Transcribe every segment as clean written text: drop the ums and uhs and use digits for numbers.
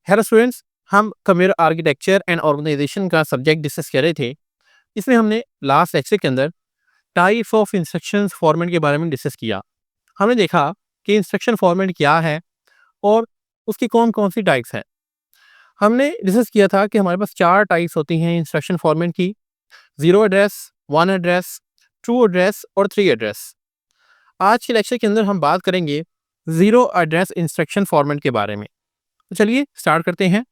Hello students, हम computer architecture and organisation का subject discuss कर रहे थे। इसमें हमने लास्ट लेक्चर के अंदर टाइप्स ऑफ इंस्ट्रक्शंस फॉर्मेट के बारे में डिस्कस किया। हमने देखा कि इंस्ट्रक्शन फॉर्मेट क्या है और उसकी कौन कौन सी टाइप्स हैं। हमने डिस्कस किया था कि हमारे पास 4 टाइप्स होती हैं इंस्ट्रक्शन फॉर्मेट की: zero address, one address, two address और थ्री एड्रेस। आज के लेक्चर के अंदर हम बात करेंगे ज़ीरो एड्रेस इंस्ट्रक्शन फॉर्मेट के बारे में। तो चलिए स्टार्ट करते हैं।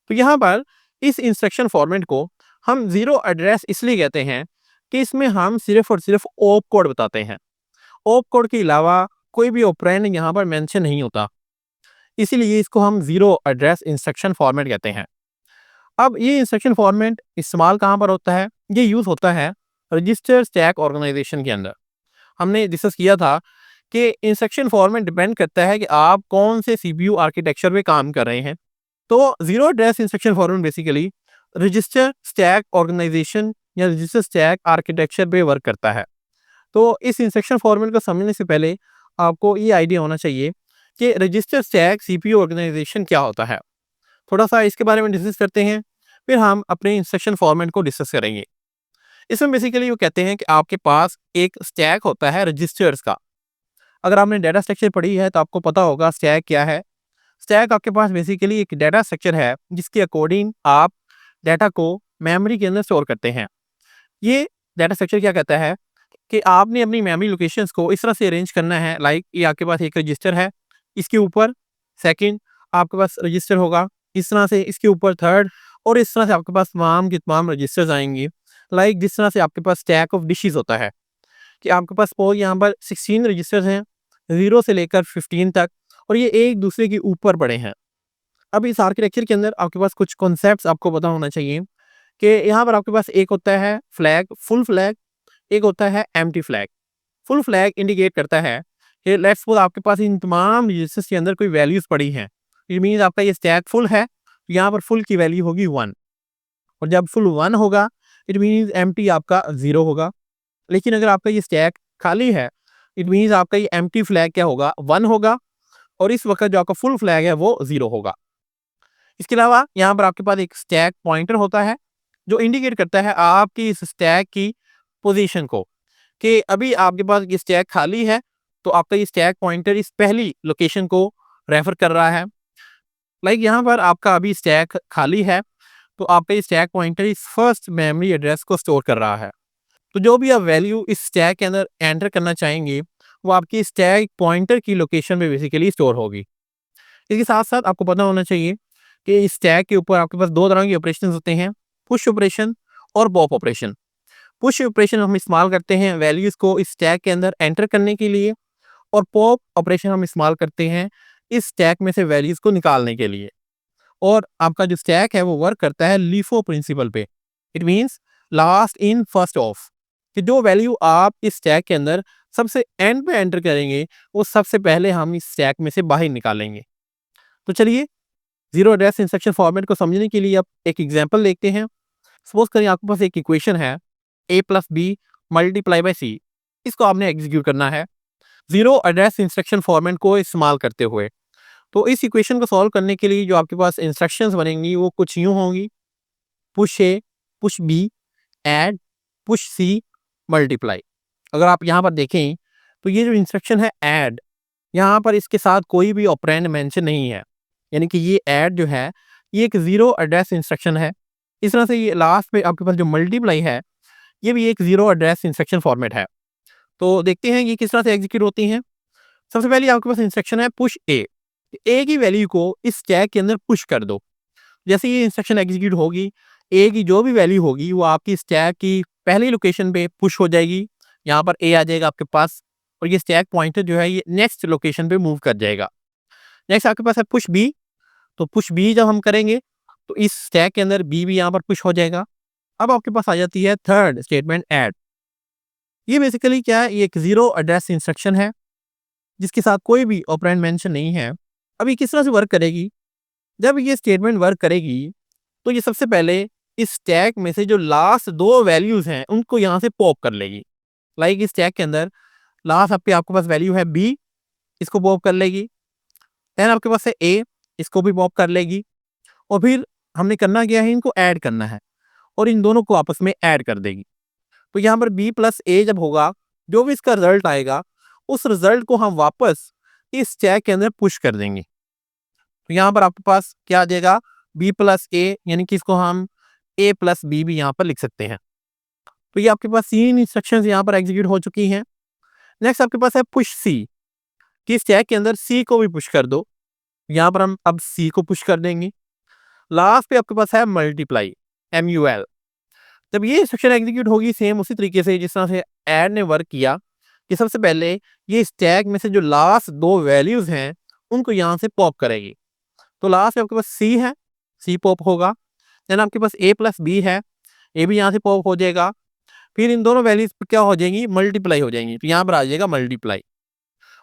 तो यहाँ पर इस इंस्ट्रक्शन फॉर्मेट को हम ज़ीरो एड्रेस इसलिए कहते हैं कि इसमें हम सिर्फ और सिर्फ ओप कोड बताते हैं। ओप कोड के अलावा कोई भी ऑपरेंड यहाँ पर मेंशन नहीं होता, इसीलिए इसको हम ज़ीरो एड्रेस इंस्ट्रक्शन फॉर्मेट कहते हैं। अब ये इंस्ट्रक्शन फॉर्मेट इस्तेमाल कहाँ पर होता है? ये यूज़ होता है रजिस्टर स्टैक ऑर्गेनाइजेशन के अंदर। हमने डिस्कस किया था कि इंस्ट्रक्शन फॉर्मेट डिपेंड करता है कि आप कौन से सीपीयू आर्किटेक्चर पे काम कर रहे हैं। तो zero address instruction format basically register stack organisation या रजिस्टर स्टैक आर्किटेक्चर पे वर्क करता है। तो इस इंस्ट्रक्शन फॉर्मेट को समझने से पहले आपको ये आइडिया होना चाहिए कि रजिस्टर स्टैक सीपीयू ऑर्गेनाइजेशन क्या होता है। थोड़ा सा इसके बारे में डिस्कस करते हैं, फिर हम अपने इंस्ट्रक्शन फॉर्मेट को डिस्कस करेंगे। इसमें बेसिकली वो कहते हैं कि आपके पास एक स्टैक होता है रजिस्टर्स का। अगर आपने डाटा स्ट्रक्चर पढ़ी है तो आपको पता होगा स्टैक क्या है। स्टैक आपके पास बेसिकली एक डाटा स्ट्रक्चर है जिसके अकॉर्डिंग आप डाटा को मेमोरी के अंदर स्टोर करते हैं। ये डाटा स्ट्रक्चर क्या कहता है कि आपने अपनी मेमोरी लोकेशंस को इस तरह से अरेंज करना है, लाइक ये आपके पास एक रजिस्टर है, इसके ऊपर सेकंड आपके पास रजिस्टर होगा, इस तरह से इसके ऊपर थर्ड, और इस तरह से आपके पास तमाम के तमाम रजिस्टर्स आएंगे। लाइक जिस तरह से आपके पास स्टैक ऑफ डिशेज होता है कि आपके पास सपोज यहाँ पर 16 रजिस्टर्स हैं, 0 से लेकर 15 तक, और ये एक दूसरे के ऊपर पड़े हैं। अब इस आर्किटेक्चर के अंदर आपके पास कुछ कॉन्सेप्ट्स आपको पता होना चाहिए कि यहाँ पर आपके पास एक होता है फ्लैग, फुल फ्लैग, एक होता है empty flag. Full flag indicate करता है कि लेट्स सपोज आपके पास इन तमाम रजिस्टर्स के अंदर कोई वैल्यूज पड़ी हैं। इट मीन्स आपका ये स्टैक फुल है, तो यहाँ पर फुल की वैल्यू होगी 1, और जब फुल 1 होगा इट मीन्स एम्प्टी आपका 0 होगा। लेकिन अगर आपका ये स्टैक खाली है, इट मीन्स आपका ये एम्प्टी फ्लैग क्या होगा? 1 होगा, और इस वक्त जो आपका फुल फ्लैग है वो 0 होगा। इसके अलावा यहाँ पर आपके पास एक स्टैक पॉइंटर होता है जो इंडिकेट करता है आपकी इस स्टैक की पोजीशन को, कि अभी आपके पास ये स्टैक खाली है, तो आपका ये स्टैक पॉइंटर इस पहली लोकेशन को रेफर कर रहा है। लाइक यहाँ पर आपका अभी स्टैक खाली है, तो आपका ये स्टैक पॉइंटर इस फर्स्ट मेमोरी एड्रेस को स्टोर कर रहा है। तो जो भी आप वैल्यू इस स्टैक के अंदर एंटर करना चाहेंगे वो आपकी स्टैक पॉइंटर की लोकेशन में बेसिकली स्टोर होगी। इसके साथ साथ आपको पता होना चाहिए कि इस स्टैक के ऊपर आपके पास 2 तरह के ऑपरेशन होते हैं, पुश ऑपरेशन और पॉप ऑपरेशन। पुश ऑपरेशन हम इस्तेमाल करते हैं वैल्यूज़ को इस स्टैक के अंदर एंटर करने के लिए, और पॉप ऑपरेशन हम इस्तेमाल करते हैं इस स्टैक में से वैल्यूज़ को निकालने के लिए। और आपका जो स्टैक है वो वर्क करता है लीफो प्रिंसिपल पे। It means last in first of, कि जो वैल्यू आप इस स्टैक के अंदर सबसे एंड पे एंटर करेंगे वो सबसे पहले हम इस स्टैक में से बाहर निकालेंगे। तो चलिए ज़ीरो एड्रेस इंस्ट्रक्शन फॉर्मेट को समझने के लिए आप एक एग्जांपल देखते हैं। सपोज करिए आपके पास एक इक्वेशन है a + b × c। इसको आपने एग्जीक्यूट करना है ज़ीरो एड्रेस इंस्ट्रक्शन फॉर्मेट को इस्तेमाल करते हुए। तो इस इक्वेशन को सॉल्व करने के लिए जो आपके पास इंस्ट्रक्शंस बनेंगी वो कुछ यूँ होंगी: push a, push b, add, push c, multiply. अगर आप यहाँ पर देखें तो ये जो इंस्ट्रक्शन है ऐड, यहाँ पर इसके साथ कोई भी ऑपरेंड मेंशन नहीं है, यानी कि ये ऐड जो है ये एक ज़ीरो एड्रेस इंस्ट्रक्शन है। इस तरह से ये लास्ट में आपके पास जो मल्टीप्लाई है ये भी एक ज़ीरो एड्रेस इंस्ट्रक्शन फॉर्मेट है। तो देखते हैं ये किस तरह से एग्जीक्यूट होती हैं। सबसे पहले आपके पास इंस्ट्रक्शन है पुश ए की वैल्यू को इस स्टैक के अंदर पुश कर दो। जैसे ये इंस्ट्रक्शन एग्जीक्यूट होगी, ए की जो भी वैल्यू होगी वो आपकी स्टैक की पहली लोकेशन पे पुश हो जाएगी। यहाँ पर ए आ जाएगा आपके पास, और ये स्टैक पॉइंटर जो है ये नेक्स्ट लोकेशन पे मूव कर जाएगा। नेक्स्ट आपके पास है पुश बी। तो पुश बी जब हम करेंगे तो इस स्टैक के अंदर बी भी यहाँ पर पुश हो जाएगा। अब आपके पास आ जाती है थर्ड स्टेटमेंट ऐड। ये बेसिकली क्या है? ये एक ज़ीरो एड्रेस इंस्ट्रक्शन है जिसके साथ कोई भी ऑपरेंड मेंशन नहीं है। अब ये किस तरह से वर्क करेगी? जब ये स्टेटमेंट वर्क करेगी तो ये सबसे पहले इस स्टैक में से जो लास्ट 2 वैल्यूज़ हैं उनको यहाँ से पॉप कर लेगी। लाइक इस स्टैक के अंदर लास्ट आपके पास वैल्यू है बी, इसको पॉप कर लेगी। देन आपके पास है ए, इसको भी पॉप कर लेगी। और फिर हमने करना क्या है, इनको ऐड करना है और इन दोनों को आपस में ऐड कर देगी। तो यहाँ पर b प्लस ए जब होगा, जो भी इसका रिजल्ट आएगा उस रिजल्ट को हम वापस इस स्टैक के अंदर पुश कर देंगे। तो यहाँ पर आपके पास क्या आ जाएगा, b प्लस ए, यानी कि इसको हम a प्लस बी भी यहाँ पर लिख सकते हैं। तो ये आपके पास 3 इंस्ट्रक्शंस यहाँ पर एग्जीक्यूट हो चुकी हैं। नेक्स्ट आपके पास है पुश सी, कि स्टैक के अंदर सी को भी पुश कर दो। यहाँ पर हम अब सी को पुश कर देंगे। लास्ट पे आपके पास है मल्टीप्लाई, MUL। जब ये इंस्ट्रक्शन एग्जीक्यूट होगी सेम उसी तरीके से जिस तरह से ऐड ने वर्क किया, कि सबसे पहले ये स्टैक में से जो लास्ट 2 वैल्यूज हैं उनको यहाँ से पॉप करेगी। तो लास्ट में आपके पास सी है, सी पॉप होगा। देन आपके पास a प्लस बी है, ए भी यहाँ से पॉप हो जाएगा। फिर इन दोनों वैल्यूज क्या हो जाएंगी, मल्टीप्लाई हो जाएंगी। तो यहाँ पर आ जाएगा मल्टीप्लाई,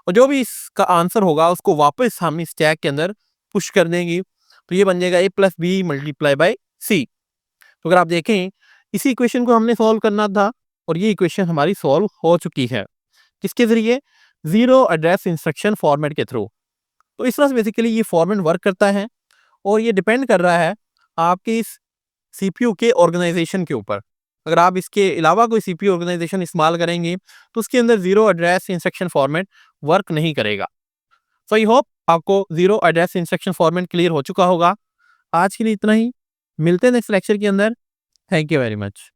और जो भी इसका आंसर होगा उसको वापस हम स्टैक के अंदर पुश कर देंगे। तो ये बन जाएगा a plus b multiply by c. तो अगर आप देखें, इसी इक्वेशन को हमने सॉल्व करना था और ये इक्वेशन हमारी सॉल्व हो चुकी है। किसके जरिए, जीरो एड्रेस इंस्ट्रक्शन फॉर्मेट के थ्रू। तो इस तरह से बेसिकली ये फॉर्मेट वर्क करता है और ये डिपेंड कर रहा है आपके इस CPU के ऑर्गेनाइजेशन के ऊपर। अगर आप इसके अलावा कोई CPU ऑर्गेनाइजेशन इस्तेमाल करेंगे तो उसके अंदर zero address instruction format work नहीं करेगा। सो आई होप आपको zero address instruction format clear हो चुका होगा। आज के लिए इतना ही, मिलते हैं नेक्स्ट लेक्चर के अंदर। Thank you very much.